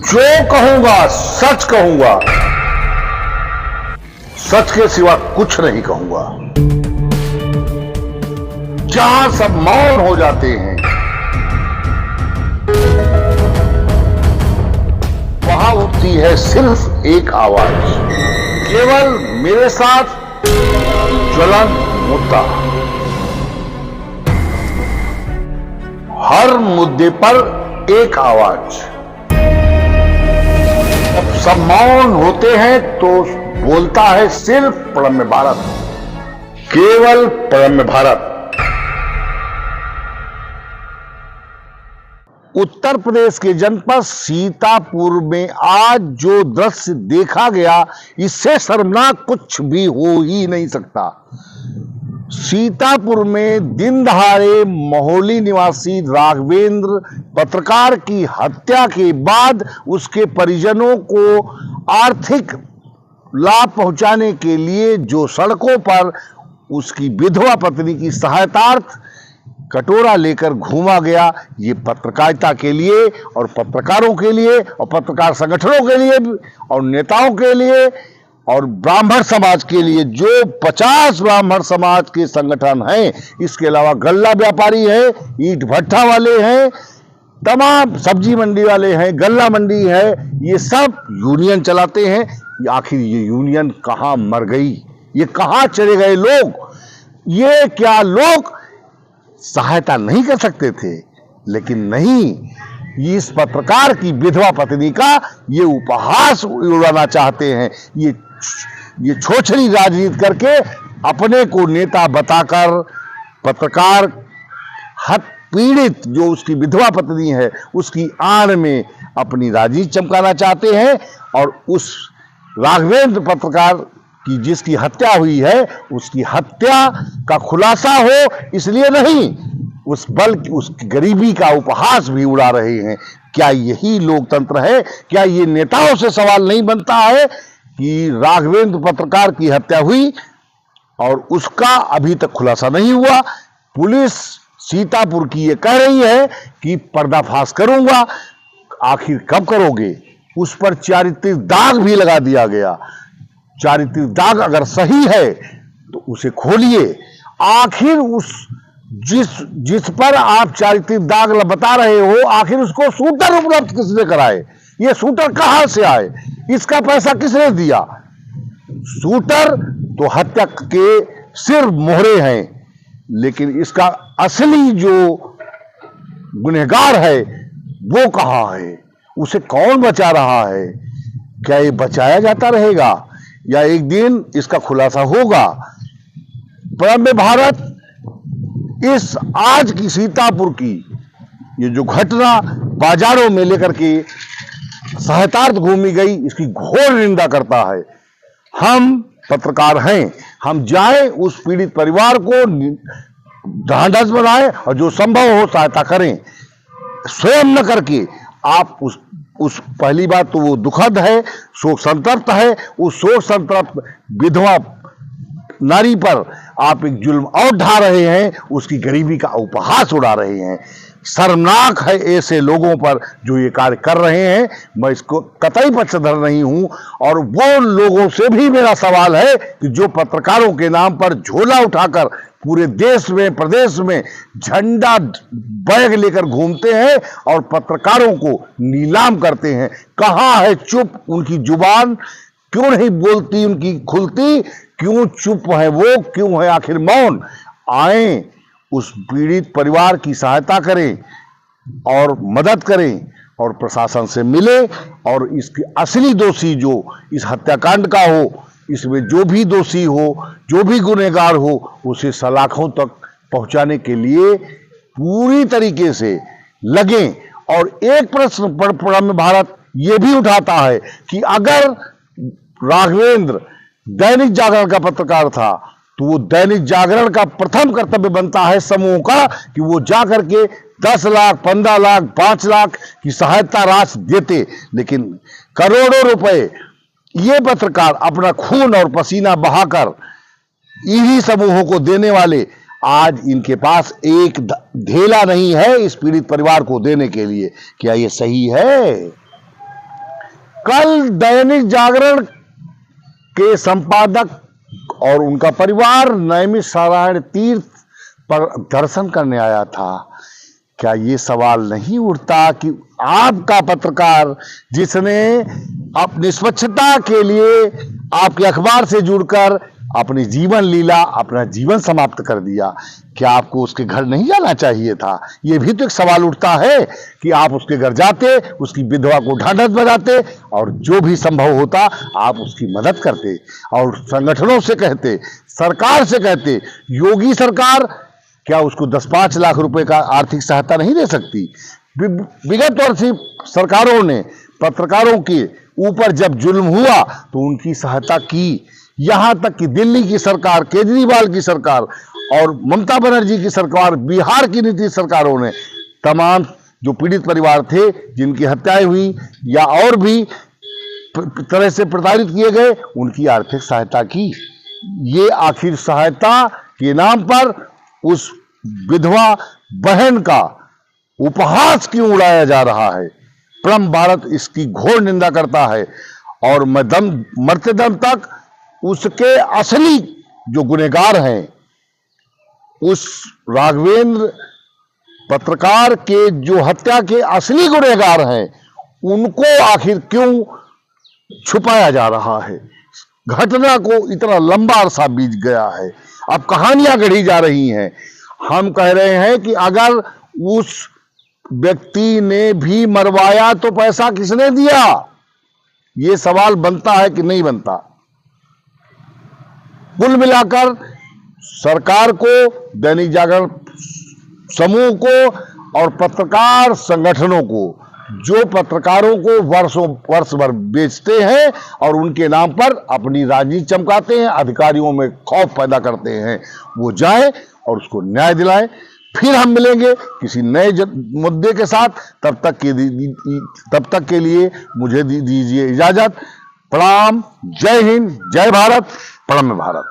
जो कहूंगा सच कहूंगा, सच के सिवा कुछ नहीं कहूंगा। जहां सब मौन हो जाते हैं, वहां उठती है सिर्फ एक आवाज, केवल मेरे साथ ज्वलंत मुद्दा। हर मुद्दे पर एक आवाज। जब सब मौन होते हैं तो बोलता है सिर्फ प्रणम्य भारत, केवल प्रणम्य भारत। उत्तर प्रदेश के जनपद सीतापुर में आज जो दृश्य देखा गया, इससे शर्मनाक कुछ भी हो ही नहीं सकता। सीतापुर में दिन दहाड़े मोहाली निवासी राघवेंद्र पत्रकार की हत्या के बाद उसके परिजनों को आर्थिक लाभ पहुंचाने के लिए जो सड़कों पर उसकी विधवा पत्नी की सहायतार्थ कटोरा लेकर घूमा गया, ये पत्रकारिता के लिए और पत्रकारों के लिए और पत्रकार संगठनों के लिए और नेताओं के लिए और ब्राह्मण समाज के लिए, जो 50 ब्राह्मण समाज के संगठन हैं, इसके अलावा गल्ला व्यापारी हैं, ईंट भट्ठा वाले हैं, तमाम सब्जी मंडी वाले हैं, गल्ला मंडी है, ये सब यूनियन चलाते हैं। आखिर ये यूनियन कहाँ मर गई? ये कहाँ चले गए लोग? ये क्या लोग सहायता नहीं कर सकते थे? लेकिन नहीं, इस पत्रकार की विधवा पत्नी का ये उपहास उड़ाना चाहते हैं। ये छोछली राजनीति करके अपने को नेता बताकर पत्रकार पीड़ित जो उसकी विधवा पत्नी है, उसकी आड़ में अपनी राजनीति चमकाना चाहते हैं। और उस राघवेंद्र पत्रकार की जिसकी हत्या हुई है, उसकी हत्या का खुलासा हो इसलिए नहीं, बल्कि उस गरीबी का उपहास भी उड़ा रहे हैं। क्या यही लोकतंत्र है? क्या ये नेताओं से सवाल नहीं बनता है कि राघवेंद्र पत्रकार की हत्या हुई और उसका अभी तक खुलासा नहीं हुआ? पुलिस सीतापुर की ये कह रही है कि पर्दाफाश करूंगा। आखिर कब करोगे? उस पर चारित्रिक दाग भी लगा दिया गया। चारित्रिक दाग अगर सही है तो उसे खोलिए। आखिर उस जिस पर आप चारित्रिक दाग बता रहे हो, आखिर उसको शूटर उपलब्ध किसने कराए? ये शूटर कहां से आए? इसका पैसा किसने दिया? शूटर तो हत्या के सिर्फ मोहरे हैं, लेकिन इसका असली जो गुनहगार है वो कहां है? उसे कौन बचा रहा है? क्या ये बचाया जाता रहेगा या एक दिन इसका खुलासा होगा? प्रणम्य भारत इस आज की सीतापुर की ये जो घटना बाजारों में लेकर के सहायतार्थ घूमी गई, इसकी घोर निंदा करता है। हम पत्रकार हैं, हम जाएं उस पीड़ित परिवार को ढांढस बनाएं और जो संभव हो सहायता करें। स्वयं न करके आप उस पहली बात तो वो दुखद है, शोक संतप्त है। उस शोक संतप्त विधवा नारी पर आप एक जुल्म और ढा रहे हैं, उसकी गरीबी का उपहास उड़ा रहे हैं। शर्मनाक है ऐसे लोगों पर जो ये कार्य कर रहे हैं। मैं इसको कतई पक्षधर नहीं हूं। और वो लोगों से भी मेरा सवाल है कि जो पत्रकारों के नाम पर झोला उठाकर पूरे देश में प्रदेश में झंडा बैग लेकर घूमते हैं और पत्रकारों को नीलाम करते हैं, कहां है चुप? उनकी जुबान क्यों नहीं बोलती, उनकी खुलती? क्यों चुप है वो? क्यों है आखिर मौन? आए उस पीड़ित परिवार की सहायता करें और मदद करें और प्रशासन से मिले और इसके असली दोषी जो इस हत्याकांड का हो, इसमें जो भी दोषी हो, जो भी गुनहगार हो, उसे सलाखों तक पहुंचाने के लिए पूरी तरीके से लगें। और एक प्रश्न प्रणम्य भारत ये भी उठाता है कि अगर राघवेंद्र दैनिक जागरण का पत्रकार था तो वो दैनिक जागरण का प्रथम कर्तव्य बनता है समूह का कि वो जाकर के 10 लाख, 15 लाख, 5 लाख की सहायता राशि देते। लेकिन करोड़ों रुपए ये पत्रकार अपना खून और पसीना बहाकर इन्हीं समूहों को देने वाले, आज इनके पास एक ढेला नहीं है इस पीड़ित परिवार को देने के लिए। क्या ये सही है? कल दैनिक जागरण के संपादक और उनका परिवार नैमिषारण्य तीर्थ पर दर्शन करने आया था। क्या ये सवाल नहीं उठता कि आपका पत्रकार जिसने अपनी स्वच्छता के लिए आपके अखबार से जुड़कर अपनी जीवन लीला, अपना जीवन समाप्त कर दिया, क्या आपको उसके घर नहीं जाना चाहिए था? ये भी तो एक सवाल उठता है कि आप उसके घर जाते, उसकी विधवा को ढांढस बजाते और जो भी संभव होता आप उसकी मदद करते और संगठनों से कहते, सरकार से कहते। योगी सरकार क्या उसको 10-5 लाख रुपए का आर्थिक सहायता नहीं दे सकती? विगत वर्षीय सरकारों ने पत्रकारों के ऊपर जब जुल्म हुआ तो उनकी सहायता की। यहां तक कि दिल्ली की सरकार, केजरीवाल की सरकार और ममता बनर्जी की सरकार, बिहार की नीतीश सरकारों ने तमाम जो पीड़ित परिवार थे जिनकी हत्याएं हुई या और भी तरह से प्रताड़ित किए गए, उनकी आर्थिक सहायता की। ये आखिर सहायता के नाम पर उस विधवा बहन का उपहास क्यों उड़ाया जा रहा है? परम भारत इसकी घोर निंदा करता है और मैं मरते दम तक उसके असली जो गुनहगार हैं, उस राघवेंद्र पत्रकार के जो हत्या के असली गुनहगार हैं, उनको आखिर क्यों छुपाया जा रहा है? घटना को इतना लंबा अरसा बीत गया है, अब कहानियां गढ़ी जा रही हैं। हम कह रहे हैं कि अगर उस व्यक्ति ने भी मरवाया तो पैसा किसने दिया? यह सवाल बनता है कि नहीं बनता? कुल मिलाकर सरकार को, दैनिक जागरण समूह को और पत्रकार संगठनों को, जो पत्रकारों को वर्ष भर बेचते हैं और उनके नाम पर अपनी राजनीति चमकाते हैं, अधिकारियों में खौफ पैदा करते हैं, वो जाएं और उसको न्याय दिलाएं। फिर हम मिलेंगे किसी नए मुद्दे के साथ। तब तक के लिए मुझे दीजिए इजाजत। प्रणाम। जय हिंद, जय भारत, परम भारत।